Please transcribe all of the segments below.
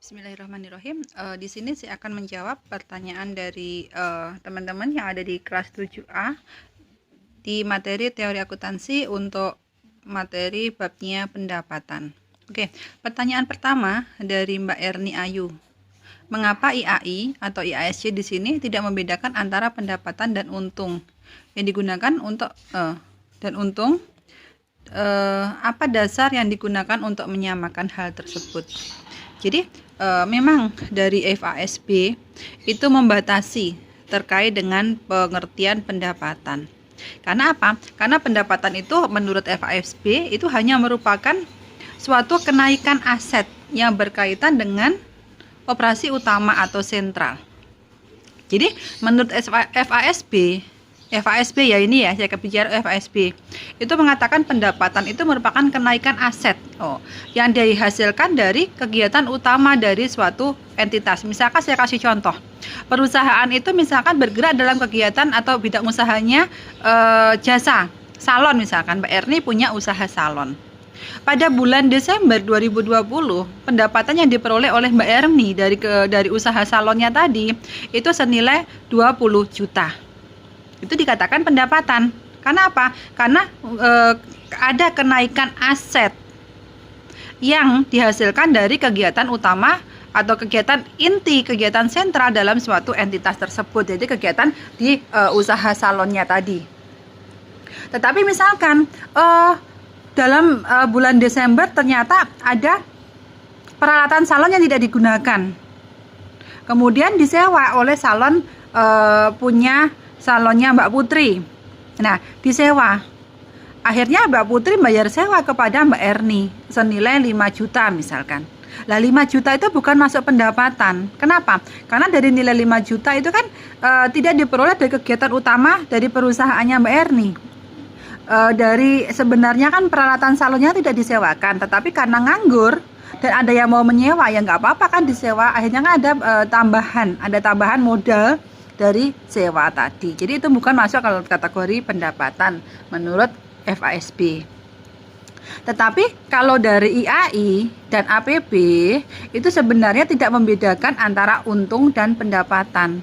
Bismillahirrahmanirrahim. Di sini saya akan menjawab pertanyaan dari teman-teman yang ada di kelas 7A di materi teori akuntansi untuk materi babnya pendapatan. Oke, pertanyaan pertama dari Mbak Erni Ayu. Mengapa IAI atau IASC di sini tidak membedakan antara pendapatan dan untung yang digunakan untuk dan untung? Apa dasar yang digunakan untuk menyamakan hal tersebut? Jadi memang dari FASB itu membatasi terkait dengan pengertian pendapatan. Karena apa? Karena pendapatan itu menurut FASB itu hanya merupakan suatu kenaikan aset yang berkaitan dengan operasi utama atau sentral. Jadi menurut FASB ya ini ya, saya bicara FASB. Itu mengatakan pendapatan itu merupakan kenaikan aset yang dihasilkan dari kegiatan utama dari suatu entitas. Misalkan saya kasih contoh. Perusahaan itu misalkan bergerak dalam kegiatan atau bidang usahanya jasa, salon misalkan. Mbak Erni punya usaha salon. Pada bulan Desember 2020, pendapatan yang diperoleh oleh Mbak Erni dari usaha salonnya tadi itu senilai 20 juta. Itu dikatakan pendapatan. Karena apa? Karena ada kenaikan aset yang dihasilkan dari kegiatan utama atau kegiatan inti, kegiatan sentral dalam suatu entitas tersebut. Jadi kegiatan di usaha salonnya tadi. Tetapi misalkan dalam bulan Desember ternyata ada peralatan salon yang tidak digunakan. Kemudian disewa oleh salon punya salonnya Mbak Putri. Nah, disewa. Akhirnya Mbak Putri bayar sewa kepada Mbak Erni senilai 5 juta misalkan. Lah 5 juta itu bukan masuk pendapatan. Kenapa? Karena dari nilai 5 juta itu kan tidak diperoleh dari kegiatan utama dari perusahaannya Mbak Erni. Dari sebenarnya kan peralatan salonnya tidak disewakan, tetapi karena nganggur dan ada yang mau menyewa ya nggak apa-apa kan disewa. Akhirnya kan ada tambahan modal dari sewa tadi. Jadi itu bukan masuk kalau kategori pendapatan menurut FASB. Tetapi kalau dari IAI dan APB itu sebenarnya tidak membedakan antara untung dan pendapatan.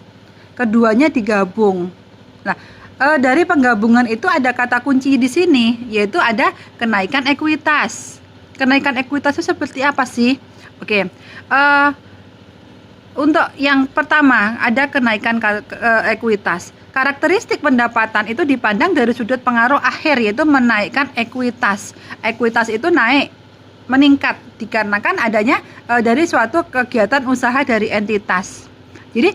Keduanya digabung. Nah, dari penggabungan itu ada kata kunci di sini, yaitu ada kenaikan ekuitas. Kenaikan ekuitas itu seperti apa sih? Oke. Untuk yang pertama, ada kenaikan ekuitas. Karakteristik pendapatan itu dipandang dari sudut pengaruh akhir, yaitu menaikkan ekuitas. Ekuitas itu naik, meningkat, dikarenakan adanya dari suatu kegiatan usaha dari entitas. Jadi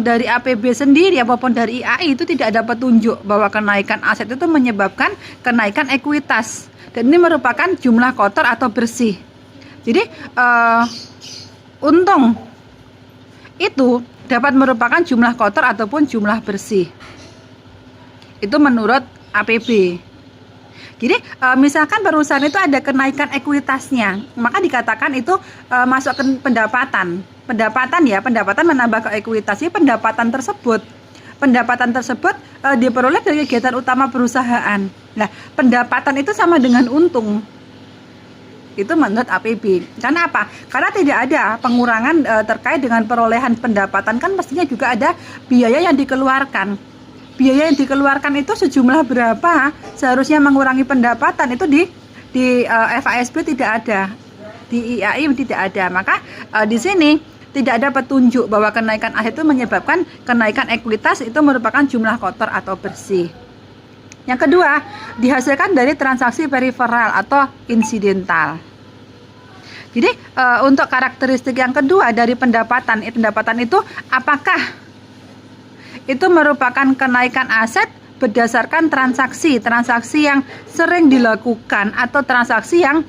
dari APB sendiri maupun dari IAI itu tidak ada petunjuk bahwa kenaikan aset itu menyebabkan kenaikan ekuitas. Dan ini merupakan jumlah kotor atau bersih. Jadi untung itu dapat merupakan jumlah kotor ataupun jumlah bersih. Itu menurut APB. Jadi misalkan perusahaan itu ada kenaikan ekuitasnya, maka dikatakan itu masuk ke pendapatan. Pendapatan menambah ke ekuitas. Jadi pendapatan tersebut diperoleh dari kegiatan utama perusahaan. Nah, pendapatan itu sama dengan untung. Itu menurut APB. Karena apa? Karena tidak ada pengurangan terkait dengan perolehan pendapatan, kan mestinya juga ada biaya yang dikeluarkan. Biaya yang dikeluarkan itu sejumlah berapa seharusnya mengurangi pendapatan itu di FASB tidak ada, di IAI tidak ada. Maka di sini tidak ada petunjuk bahwa kenaikan aset itu menyebabkan kenaikan ekuitas itu merupakan jumlah kotor atau bersih. Yang kedua, dihasilkan dari transaksi periferal atau insidental. Jadi untuk karakteristik yang kedua dari pendapatan itu apakah itu merupakan kenaikan aset berdasarkan transaksi yang sering dilakukan atau transaksi yang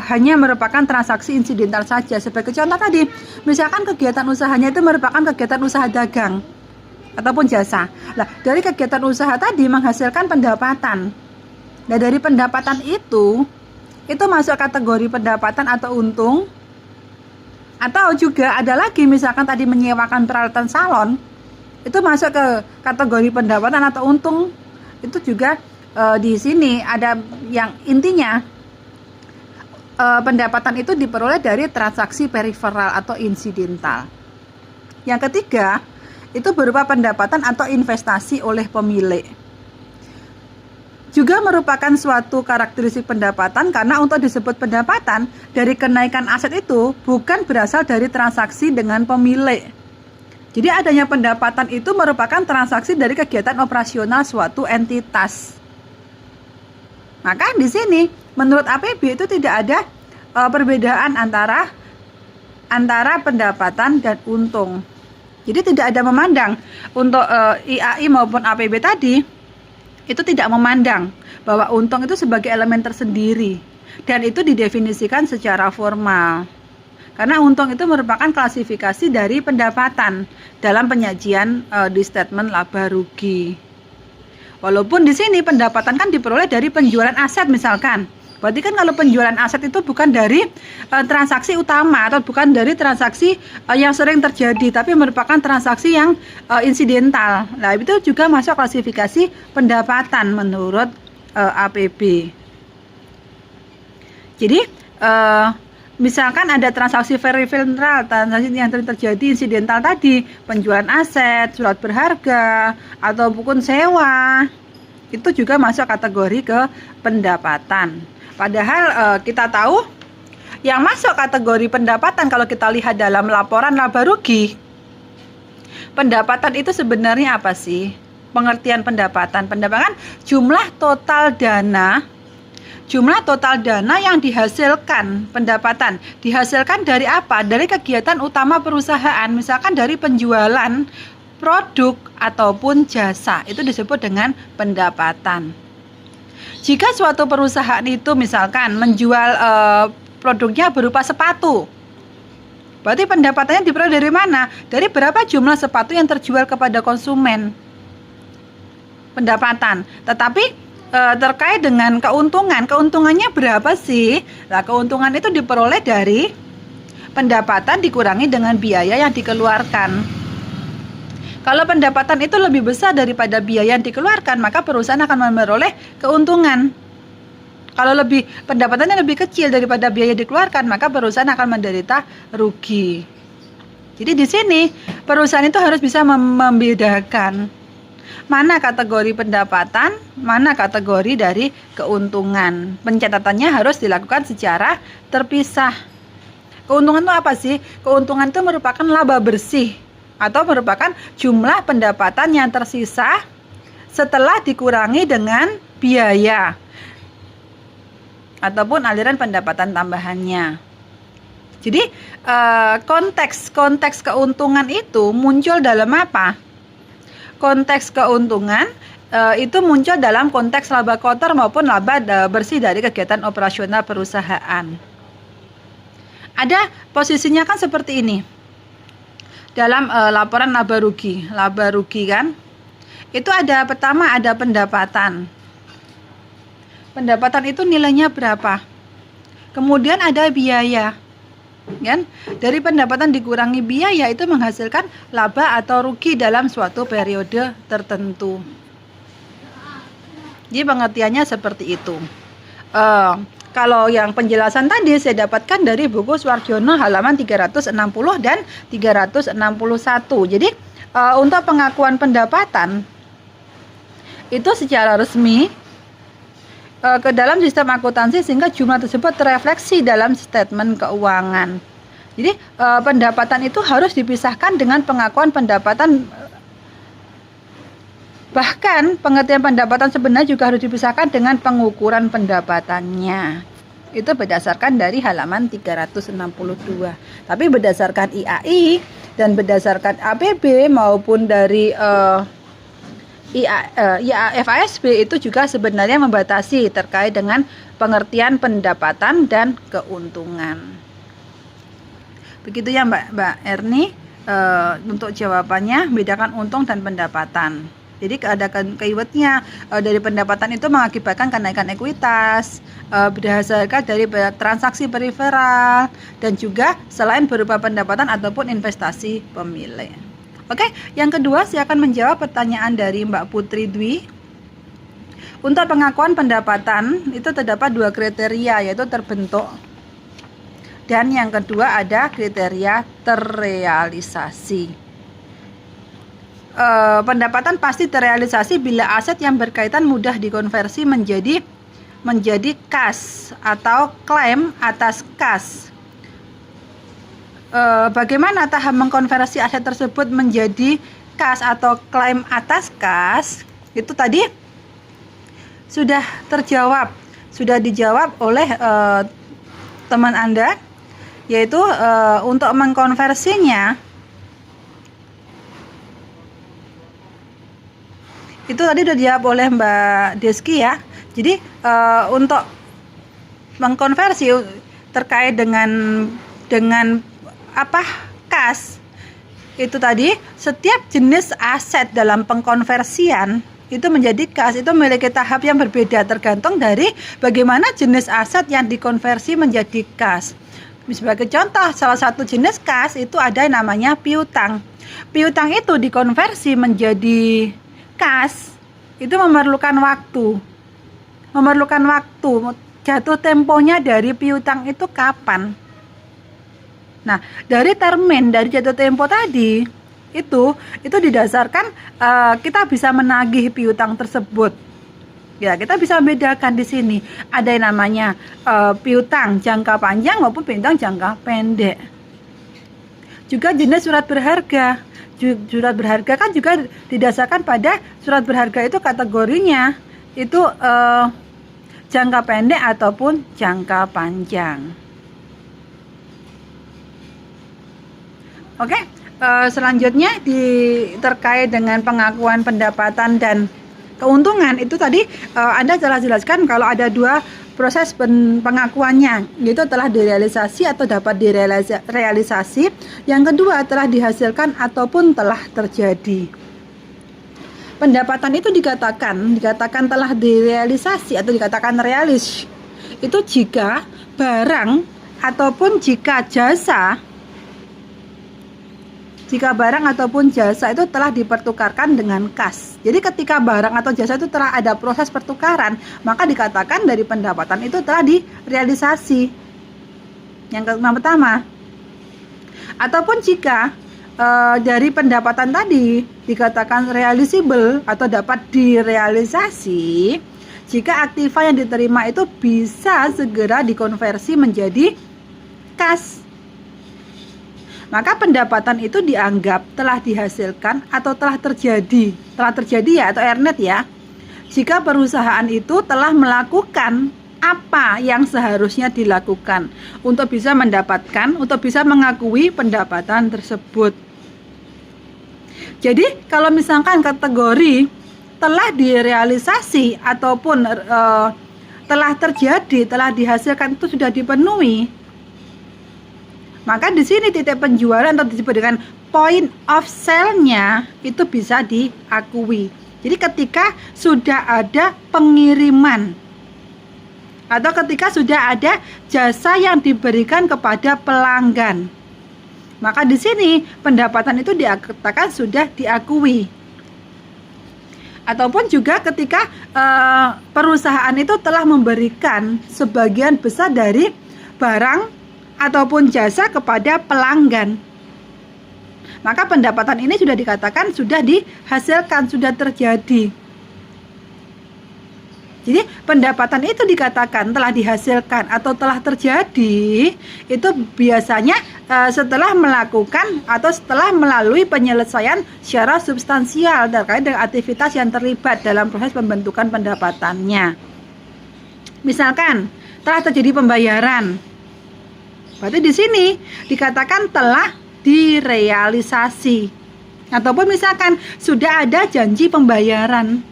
hanya merupakan transaksi insidental saja. Sebagai contoh tadi, misalkan kegiatan usahanya itu merupakan kegiatan usaha dagang ataupun jasa. Nah, dari kegiatan usaha tadi menghasilkan pendapatan. Nah, dari pendapatan itu masuk kategori pendapatan atau untung. Atau juga ada lagi misalkan tadi menyewakan peralatan salon, itu masuk ke kategori pendapatan atau untung. Itu juga di sini ada yang intinya pendapatan itu diperoleh dari transaksi periferal atau insidental. Yang ketiga, itu berupa pendapatan atau investasi oleh pemilik. Juga merupakan suatu karakteristik pendapatan karena untuk disebut pendapatan dari kenaikan aset itu bukan berasal dari transaksi dengan pemilik. Jadi adanya pendapatan itu merupakan transaksi dari kegiatan operasional suatu entitas. Maka di sini menurut APB itu tidak ada perbedaan antara pendapatan dan untung. Jadi tidak ada memandang untuk IAI maupun APB tadi itu tidak memandang bahwa untung itu sebagai elemen tersendiri dan itu didefinisikan secara formal. Karena untung itu merupakan klasifikasi dari pendapatan dalam penyajian di statement laba rugi. Walaupun di sini pendapatan kan diperoleh dari penjualan aset misalkan. Berarti kan kalau penjualan aset itu bukan dari transaksi utama atau bukan dari transaksi yang sering terjadi, tapi merupakan transaksi yang insidental. Nah, itu juga masuk klasifikasi pendapatan menurut APB. Jadi misalkan ada transaksi periferal, transaksi yang terjadi insidental tadi, penjualan aset, surat berharga, atau buku sewa, itu juga masuk kategori ke pendapatan. Padahal kita tahu yang masuk kategori pendapatan kalau kita lihat dalam laporan laba rugi, pendapatan itu sebenarnya apa sih? Pengertian pendapatan. Pendapatan jumlah total dana yang dihasilkan. Pendapatan dihasilkan dari apa? Dari kegiatan utama perusahaan, misalkan dari penjualan produk ataupun jasa, itu disebut dengan pendapatan. Jika suatu perusahaan itu misalkan menjual produknya berupa sepatu, berarti pendapatannya diperoleh dari mana? Dari berapa jumlah sepatu yang terjual kepada konsumen. Pendapatan. Tetapi terkait dengan keuntungannya berapa sih? Nah, keuntungan itu diperoleh dari pendapatan dikurangi dengan biaya yang dikeluarkan. Kalau pendapatan itu lebih besar daripada biaya yang dikeluarkan, maka perusahaan akan memperoleh keuntungan. Kalau pendapatannya lebih kecil daripada biaya yang dikeluarkan, maka perusahaan akan menderita rugi. Jadi di sini perusahaan itu harus bisa membedakan mana kategori pendapatan, mana kategori dari keuntungan. Pencatatannya harus dilakukan secara terpisah. Keuntungan itu apa sih? Keuntungan itu merupakan laba bersih atau merupakan jumlah pendapatan yang tersisa setelah dikurangi dengan biaya ataupun aliran pendapatan tambahannya. Jadi konteks keuntungan itu muncul dalam apa? Konteks keuntungan itu muncul dalam konteks laba kotor maupun laba bersih dari kegiatan operasional perusahaan. Ada posisinya kan seperti ini. Dalam laporan laba rugi kan, itu ada pertama ada pendapatan. Pendapatan itu nilainya berapa? Kemudian ada biaya. Kan? Dari pendapatan dikurangi biaya itu menghasilkan laba atau rugi dalam suatu periode tertentu. Jadi pengertiannya seperti itu. Kalau yang penjelasan tadi saya dapatkan dari buku Suwarjono halaman 360 dan 361. Jadi untuk pengakuan pendapatan itu secara resmi ke dalam sistem akuntansi sehingga jumlah tersebut terrefleksi dalam statement keuangan. Jadi pendapatan itu harus dipisahkan dengan pengakuan pendapatan. Bahkan pengertian pendapatan sebenarnya juga harus dipisahkan dengan pengukuran pendapatannya. Itu berdasarkan dari halaman 362. Tapi berdasarkan IAI dan berdasarkan APB maupun dari FASB itu juga sebenarnya membatasi terkait dengan pengertian pendapatan dan keuntungan. Begitu ya Mbak Erni, untuk jawabannya bedakan untung dan pendapatan. Jadi ada keywordnya dari pendapatan itu mengakibatkan kenaikan ekuitas berdasarkan dari transaksi periferal dan juga selain berupa pendapatan ataupun investasi pemilik. Oke, yang kedua saya akan menjawab pertanyaan dari Mbak Putri Dwi. Untuk pengakuan pendapatan itu terdapat dua kriteria, yaitu terbentuk Dan yang kedua ada kriteria terrealisasi. Pendapatan pasti terrealisasi bila aset yang berkaitan mudah dikonversi menjadi kas atau klaim atas kas. Bagaimana tahap mengkonversi aset tersebut menjadi kas atau klaim atas kas? Itu tadi sudah terjawab, sudah dijawab oleh teman Anda, yaitu untuk mengkonversinya itu tadi sudah dijawab oleh Mbak Deski ya. Jadi untuk mengkonversi terkait dengan apa kas itu tadi, setiap jenis aset dalam pengkonversian itu menjadi kas itu memiliki tahap yang berbeda tergantung dari bagaimana jenis aset yang dikonversi menjadi kas. Sebagai contoh, salah satu jenis kas itu ada yang namanya piutang. Piutang itu dikonversi menjadi kas itu memerlukan waktu. Jatuh temponya dari piutang itu kapan? Nah, dari termin dari jatuh tempo tadi itu didasarkan kita bisa menagih piutang tersebut. Ya, kita bisa membedakan di sini. Ada yang namanya piutang jangka panjang maupun piutang jangka pendek. Juga jenis surat berharga. Surat berharga kan juga didasarkan pada surat berharga itu kategorinya itu jangka pendek ataupun jangka panjang. Oke, selanjutnya terkait dengan pengakuan pendapatan dan keuntungan itu tadi Anda telah jelaskan kalau ada dua proses pengakuannya, yaitu telah direalisasi atau dapat direalisasi. Yang kedua telah dihasilkan ataupun telah terjadi. Pendapatan itu dikatakan telah direalisasi atau dikatakan realis itu jika barang ataupun jika barang ataupun jasa itu telah dipertukarkan dengan kas. Jadi ketika barang atau jasa itu telah ada proses pertukaran, maka dikatakan dari pendapatan itu telah direalisasi. Yang pertama. Ataupun jika dari pendapatan tadi dikatakan realisable atau dapat direalisasi jika aktiva yang diterima itu bisa segera dikonversi menjadi kas. Maka pendapatan itu dianggap telah dihasilkan atau telah terjadi ya atau earned ya, jika perusahaan itu telah melakukan apa yang seharusnya dilakukan untuk bisa mengakui pendapatan tersebut. Jadi kalau misalkan kategori telah direalisasi ataupun telah terjadi, telah dihasilkan itu sudah dipenuhi, maka di sini titik penjualan atau disebut dengan point of sale-nya itu bisa diakui. Jadi ketika sudah ada pengiriman atau ketika sudah ada jasa yang diberikan kepada pelanggan, maka di sini pendapatan itu dikatakan sudah diakui. Ataupun juga ketika perusahaan itu telah memberikan sebagian besar dari barang ataupun jasa kepada pelanggan, maka pendapatan ini sudah dikatakan sudah dihasilkan, sudah terjadi. Jadi pendapatan itu dikatakan telah dihasilkan atau telah terjadi itu biasanya setelah melakukan atau setelah melalui penyelesaian secara substansial terkait dengan aktivitas yang terlibat dalam proses pembentukan pendapatannya. Misalkan telah terjadi pembayaran, berarti di sini dikatakan telah direalisasi. Ataupun misalkan sudah ada janji pembayaran,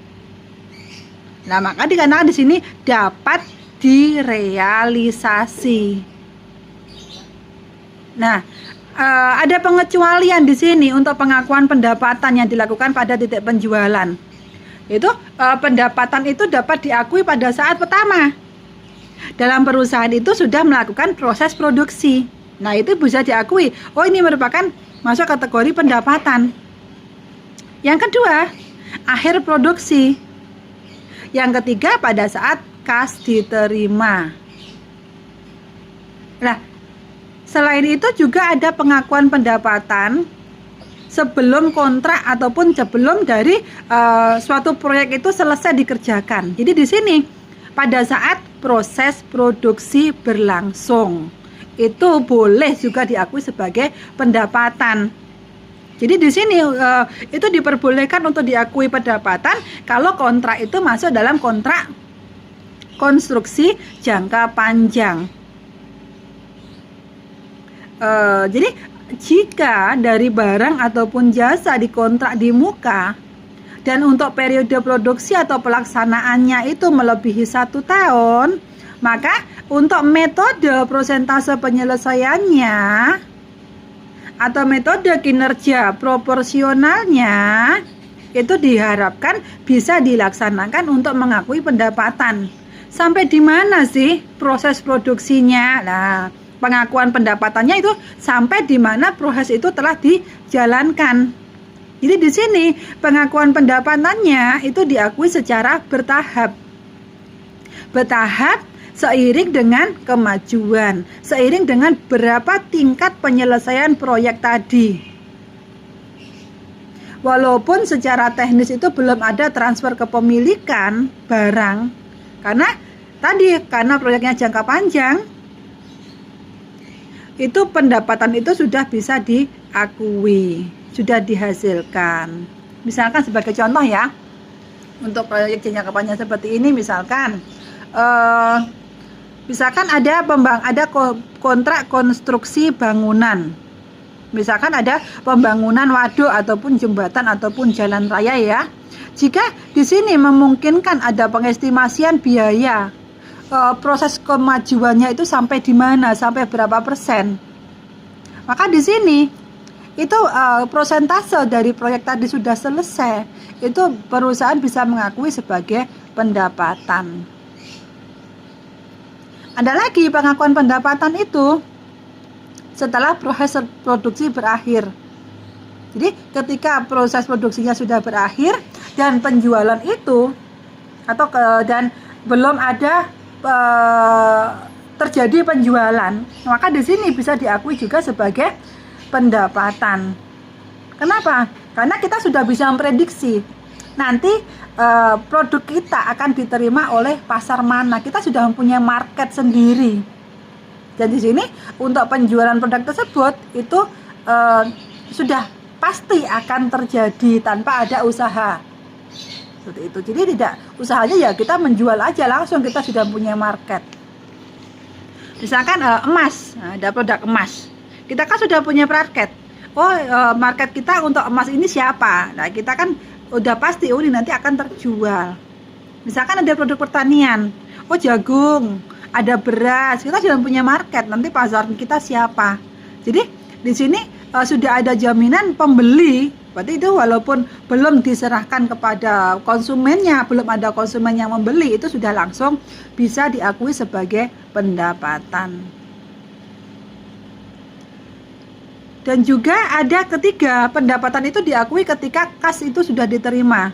nah maka dikatakan di sini dapat direalisasi. Nah, ada pengecualian di sini untuk pengakuan pendapatan yang dilakukan pada titik penjualan. Itu pendapatan itu dapat diakui pada saat pertama dalam perusahaan itu sudah melakukan proses produksi. Nah, itu bisa diakui. Oh, ini merupakan masuk kategori pendapatan. Yang kedua, akhir produksi. Yang ketiga, pada saat kas diterima. Nah, Selain itu juga ada pengakuan pendapatan sebelum kontrak ataupun sebelum dari suatu proyek itu selesai dikerjakan. Jadi di sini pada saat proses produksi berlangsung itu boleh juga diakui sebagai pendapatan. Jadi di sini itu diperbolehkan untuk diakui pendapatan kalau kontrak itu masuk dalam kontrak konstruksi jangka panjang. Jadi jika dari barang ataupun jasa dikontrak di muka dan untuk periode produksi atau pelaksanaannya itu melebihi 1 tahun, maka untuk metode prosentase penyelesaiannya atau metode kinerja proporsionalnya itu diharapkan bisa dilaksanakan untuk mengakui pendapatan. Sampai di mana sih proses produksinya? Nah, pengakuan pendapatannya itu sampai di mana proses itu telah dijalankan. Jadi di sini pengakuan pendapatannya itu diakui secara bertahap. Bertahap seiring dengan kemajuan, seiring dengan berapa tingkat penyelesaian proyek tadi. Walaupun secara teknis itu belum ada transfer kepemilikan barang, karena proyeknya jangka panjang, itu pendapatan itu sudah bisa diakui, sudah dihasilkan. Misalkan sebagai contoh ya, untuk proyek jangka panjang seperti ini misalkan ada kontrak konstruksi bangunan. Misalkan ada pembangunan waduk ataupun jembatan ataupun jalan raya ya. Jika di sini memungkinkan ada pengestimasian biaya, proses kemajuannya itu sampai di mana, sampai berapa persen, maka di sini itu prosentase dari proyek tadi sudah selesai, itu perusahaan bisa mengakui sebagai pendapatan. Ada lagi pengakuan pendapatan itu setelah proses produksi berakhir. Jadi ketika proses produksinya sudah berakhir dan penjualan itu dan belum ada terjadi penjualan, maka di sini bisa diakui juga sebagai pendapatan. Kenapa? Karena kita sudah bisa memprediksi nanti produk kita akan diterima oleh pasar mana. Kita sudah mempunyai market sendiri. Dan di sini untuk penjualan produk tersebut itu sudah pasti akan terjadi tanpa ada usaha. Seperti itu. Jadi tidak usahanya ya kita menjual aja langsung, kita sudah punya market. Misalkan emas, ada produk emas. Kita kan sudah punya market. Market kita untuk emas ini siapa? Nah, kita kan udah pasti ini nanti akan terjual. Misalkan ada produk pertanian. Jagung, ada beras. Kita sudah punya market, nanti pasar kita siapa? Jadi di sini sudah ada jaminan pembeli. Berarti itu walaupun belum diserahkan kepada konsumennya, belum ada konsumen yang membeli, itu sudah langsung bisa diakui sebagai pendapatan. Dan juga ada ketiga, pendapatan itu diakui ketika kas itu sudah diterima.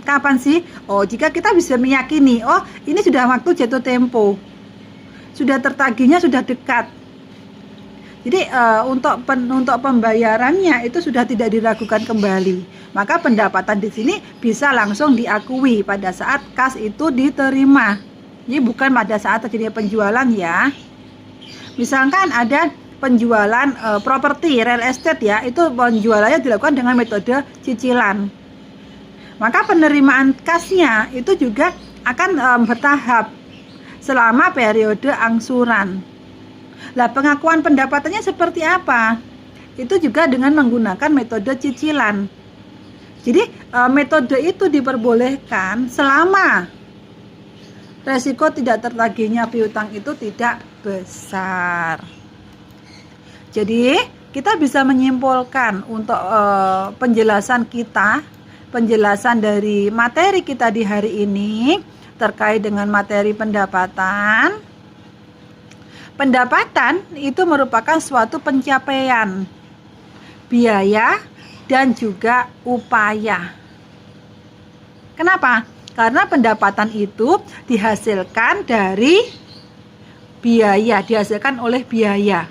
Kapan sih? Jika kita bisa meyakini, ini sudah waktu jatuh tempo, sudah tertagihnya sudah dekat. Jadi untuk pembayarannya itu sudah tidak diragukan kembali. Maka pendapatan di sini bisa langsung diakui pada saat kas itu diterima. Ini bukan pada saat terjadi penjualan ya. Misalkan ada penjualan properti real estate ya, itu penjualannya dilakukan dengan metode cicilan. Maka penerimaan kasnya itu juga akan bertahap selama periode angsuran. Lah, pengakuan pendapatannya seperti apa? Itu juga dengan menggunakan metode cicilan. Jadi metode itu diperbolehkan selama resiko tidak tertagihnya piutang itu tidak besar. Jadi kita bisa menyimpulkan untuk penjelasan dari materi kita di hari ini terkait dengan materi pendapatan. Pendapatan itu merupakan suatu pencapaian biaya dan juga upaya. Kenapa? Karena pendapatan itu dihasilkan dari biaya, dihasilkan oleh biaya.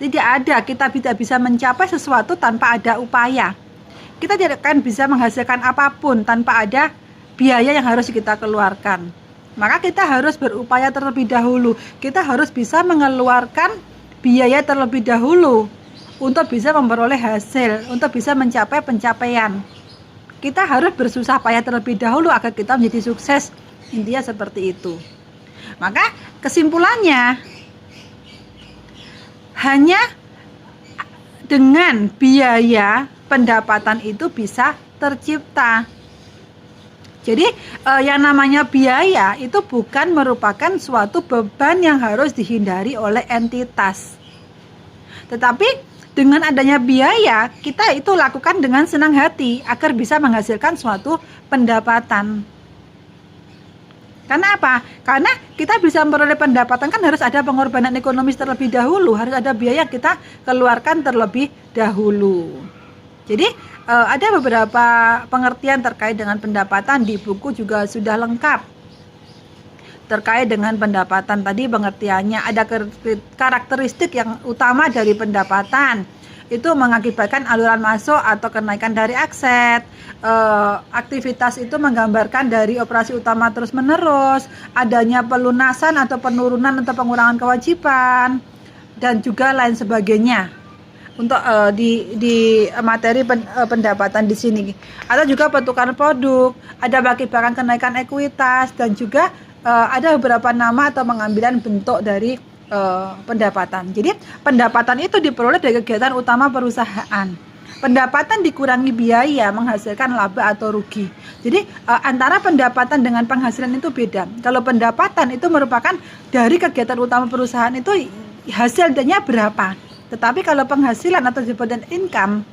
Tidak ada, kita tidak bisa mencapai sesuatu tanpa ada upaya. Kita tidak akan bisa menghasilkan apapun tanpa ada biaya yang harus kita keluarkan. Maka kita harus berupaya terlebih dahulu. Kita harus bisa mengeluarkan biaya terlebih dahulu untuk bisa memperoleh hasil, untuk bisa mencapai pencapaian. Kita harus bersusah payah terlebih dahulu agar kita menjadi sukses. Intinya seperti itu. Maka kesimpulannya, hanya dengan biaya pendapatan itu bisa tercipta. Jadi yang namanya biaya itu bukan merupakan suatu beban yang harus dihindari oleh entitas. Tetapi dengan adanya biaya, kita itu lakukan dengan senang hati agar bisa menghasilkan suatu pendapatan. Karena apa? Karena kita bisa memperoleh pendapatan kan harus ada pengorbanan ekonomis terlebih dahulu, harus ada biaya yang kita keluarkan terlebih dahulu. Jadi ada beberapa pengertian terkait dengan pendapatan di buku juga sudah lengkap. Terkait dengan pendapatan tadi pengertiannya ada karakteristik yang utama dari pendapatan. Itu mengakibatkan aluran masuk atau kenaikan dari aset. Aktivitas itu menggambarkan dari operasi utama terus-menerus, adanya pelunasan atau penurunan atau pengurangan kewajiban, dan juga lain sebagainya. Untuk di materi pendapatan di sini. Atau juga pertukaran produk, ada mengakibatkan kenaikan ekuitas, dan juga ada beberapa nama atau pengambilan bentuk dari pendapatan. Jadi pendapatan itu diperoleh dari kegiatan utama perusahaan. Pendapatan dikurangi biaya menghasilkan laba atau rugi. Jadi antara pendapatan dengan penghasilan itu beda. Kalau pendapatan itu merupakan dari kegiatan utama perusahaan itu hasilnya berapa. Tetapi kalau penghasilan atau dividend income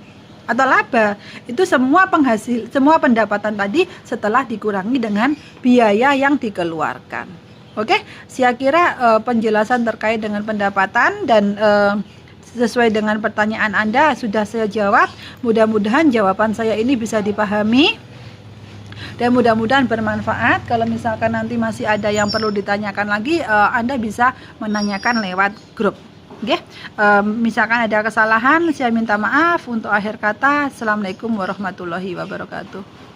atau laba itu semua pendapatan tadi setelah dikurangi dengan biaya yang dikeluarkan. Oke, saya kira penjelasan terkait dengan pendapatan dan sesuai dengan pertanyaan Anda sudah saya jawab. Mudah-mudahan jawaban saya ini bisa dipahami dan mudah-mudahan bermanfaat. Kalau misalkan nanti masih ada yang perlu ditanyakan lagi, Anda bisa menanyakan lewat grup. Oke, misalkan ada kesalahan, saya minta maaf. Untuk akhir kata, Assalamualaikum warahmatullahi wabarakatuh.